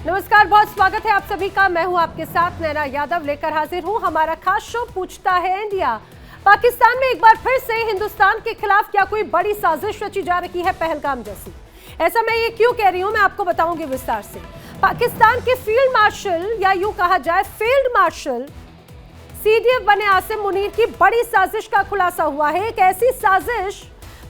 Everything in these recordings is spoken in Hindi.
नमस्कार, बहुत स्वागत है आप सभी का। मैं हूं आपके साथ नैना यादव, लेकर हाजिर हूं हमारा खास शो पूछता है इंडिया। पाकिस्तान में एक बार फिर से हिंदुस्तान के खिलाफ क्या कोई बड़ी साजिश रची जा रही है पहलगाम जैसी? ऐसा मैं ये क्यों कह रही हूं, मैं आपको बताऊंगी विस्तार से। पाकिस्तान के फील्ड मार्शल या यूं कहा जाए फील्ड मार्शल सीडीएफ बने आसिम मुनीर की बड़ी साजिश का खुलासा हुआ है। एक ऐसी साजिश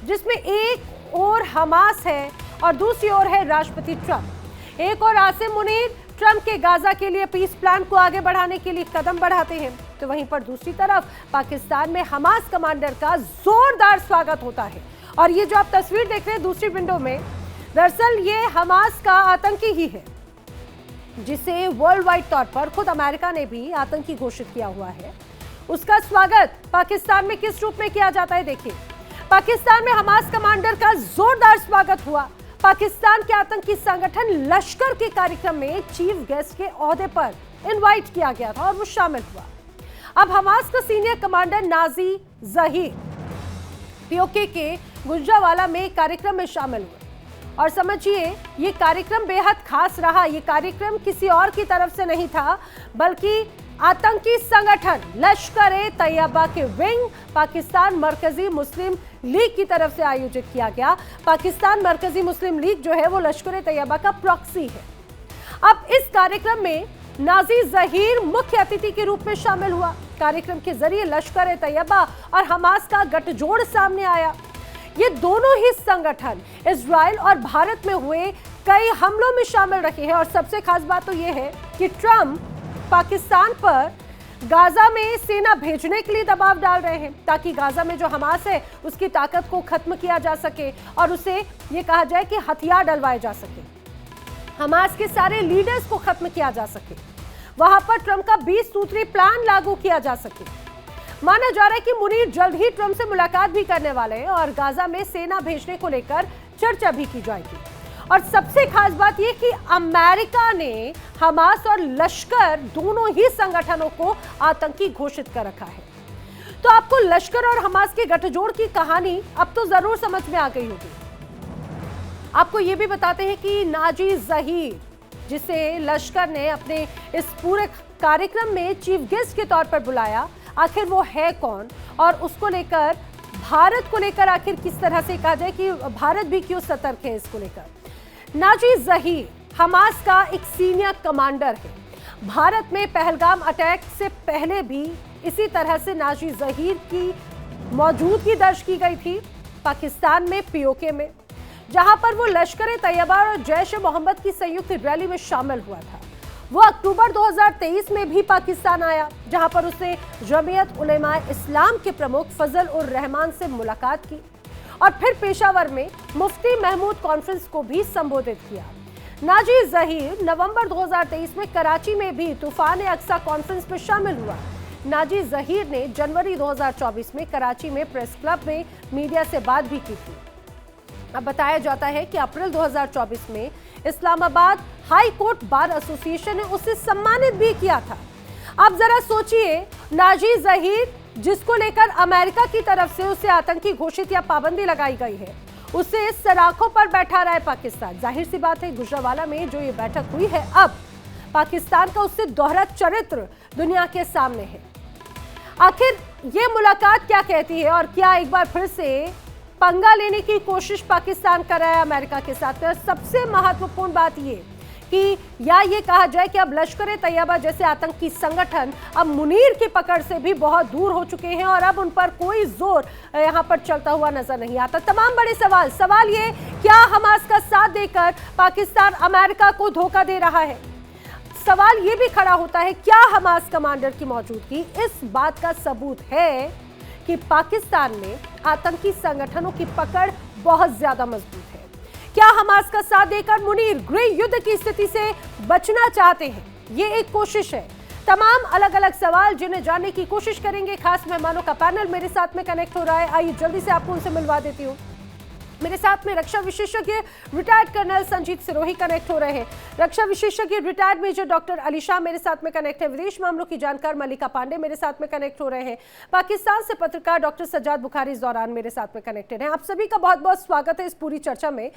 जिसमें एक और हमास है और दूसरी ओर है राष्ट्रपति ट्रंप। एक और आसिम मुनीर ट्रंप के गाजा के लिए पीस प्लान को आगे बढ़ाने के लिए कदम बढ़ाते हैं, तो वहीं पर दूसरी तरफ पाकिस्तान में हमास कमांडर का जोरदार स्वागत होता है। और ये जो आप तस्वीर देख रहे हैं दूसरी विंडो में, दरअसल ये हमास का आतंकी ही है जिसे वर्ल्ड वाइड तौर पर खुद अमेरिका ने भी आतंकी घोषित किया हुआ है। उसका स्वागत पाकिस्तान में किस रूप में किया जाता है, देखिए। पाकिस्तान में हमास कमांडर का जोरदार स्वागत हुआ। पाकिस्तान के आतंकी संगठन लश्कर के कार्यक्रम में चीफ गेस्ट के ओहदे पर इनवाइट किया गया था और वो शामिल हुआ। अब हमास का senior commander Nazi Zaheer PoK के गुजरावाला में कार्यक्रम में शामिल हुए और समझिए ये कार्यक्रम बेहद खास रहा। ये कार्यक्रम किसी और की तरफ से नहीं था, बल्कि आतंकी संगठन लश्कर-ए-तैयबा के विंग पाकिस्तान मरकजी मुस्लिम लीग की तरफ से आयोजित किया गया। पाकिस्तान मरकजी मुस्लिम लीग जो है वो लश्कर-ए-तैयबा का प्रॉक्सी है। अब इस कार्यक्रम में नाजी जहीर मुख्य अतिथि के रूप में शामिल हुआ। कार्यक्रम के जरिए लश्कर-ए-तैयबा और हमास का गठजोड़ सामने आया। ये दोनों ही संगठन इजराइल और भारत में हुए कई हमलों में शामिल रहे हैं और सबसे खास बात तो ये है कि ट्रंप पाकिस्तान पर गाजा में सेना भेजने के लिए दबाव डाल रहे हैं ताकि गाजा में जो हमास है उसकी ताकत को खत्म किया जा सके और उसे ये कहा जाए कि हथियार डलवाए जा सके, हमास के सारे लीडर्स को खत्म किया जा सके, वहां पर ट्रंप का 20 सूत्री प्लान लागू किया जा सके। माना जा रहा है कि मुनीर जल्द ही ट्रंप से मुलाकात भी करने वाले हैं और गाजा में सेना भेजने को लेकर चर्चा भी की जाएगी। और सबसे खास बात यह कि अमेरिका ने हमास और लश्कर दोनों ही संगठनों को आतंकी घोषित कर रखा है। तो आपको लश्कर और हमास के गठजोड़ की कहानी अब तो जरूर समझ में आ गई होगी। आपको यह भी बताते हैं कि नाजी जहीर, जिसे लश्कर ने अपने इस पूरे कार्यक्रम में चीफ गेस्ट के तौर पर बुलाया, आखिर वो है कौन और उसको लेकर भारत को लेकर आखिर किस तरह से कहा जाए कि भारत भी क्यों सतर्क है इसको लेकर। नाजी जहीर हमास का एक सीनियर कमांडर है। भारत में पहलगाम अटैक से पहले भी इसी तरह से नाजी जहीर की मौजूदगी दर्ज की गई थी पाकिस्तान में पीओके में, जहां पर वो लश्कर-ए-तैयबा और जैश-ए-मोहम्मद की संयुक्त रैली में शामिल हुआ था। वो अक्टूबर 2023 में भी पाकिस्तान आया, जहां पर उसने जमीयत उलेमा-ए-इस्लाम के प्रमुख फजल उर रहमान से मुलाकात की और फिर पेशावर में मुफ्ती महमूद कॉन्फ्रेंस को भी संबोधित किया। नाजी जहीर नवंबर 2023 में कराची में भी तूफान-ए-अक्सा कॉन्फ्रेंस में शामिल हुआ। नाजी जहीर ने जनवरी 2024 में कराची में प्रेस क्लब में मीडिया से बात भी की थी। अब बताया जाता है कि अप्रैल 2024 में Islamabad high court bar association ने उसे सम्मानित भी किया था। अब जरा सोचिए, नाजी जहीर जिसको लेकर अमेरिका की तरफ से उसे आतंकी घोषित या पाबंदी लगाई गई है, उसे सराखों पर बैठा रहा है पाकिस्तान। जाहिर सी बात है गुजरावाला में जो ये बैठक हुई है, अब पाकिस्तान का उससे दोहरा चरित्र दुनिया के सामने है। आखिर ये मुलाकात क्या कहती है और क्या एक बार फिर से पंगा लेने की कोशिश पाकिस्तान कर रहा है अमेरिका के साथ? और सबसे महत्वपूर्ण बात ये कि या ये कहा जाए कि अब लश्कर-ए-तैयबा जैसे आतंकी संगठन अब मुनीर की पकड़ से भी बहुत दूर हो चुके हैं और अब उन पर कोई जोर यहाँ पर चलता हुआ नजर नहीं आता। तमाम बड़े सवाल ये, क्या हमास का साथ देकर पाकिस्तान अमेरिका को धोखा दे रहा है? सवाल ये भी खड़ा होता है, क्या हमास कमांडर की मौजूदगी इस बात का सबूत है कि पाकिस्तान में आतंकी संगठनों की पकड़ बहुत ज्यादा मजबूत है? क्या हमास का साथ देकर मुनीर गृह युद्ध की स्थिति से बचना चाहते हैं? ये एक कोशिश है। तमाम अलग अलग सवाल जिन्हें जानने की कोशिश करेंगे। खास मेहमानों का पैनल मेरे साथ में कनेक्ट हो रहा है, आइए जल्दी से आपको उनसे मिलवा देती हूँ। मेरे साथ में रक्षा विशेषज्ञ retired colonel Sanjeet Sirohi connect हो रहे हैं। रक्षा विशेषज्ञ retired major doctor Ali Shah मेरे साथ में कनेक्ट है। विदेश मामलों की जानकार मल्लिका पांडे मेरे साथ में कनेक्ट हो रहे हैं। पाकिस्तान से पत्रकार डॉक्टर सज्जाद बुखारी इस दौरान मेरे साथ में कनेक्टेड हैं। आप सभी का बहुत बहुत स्वागत है इस पूरी चर्चा में।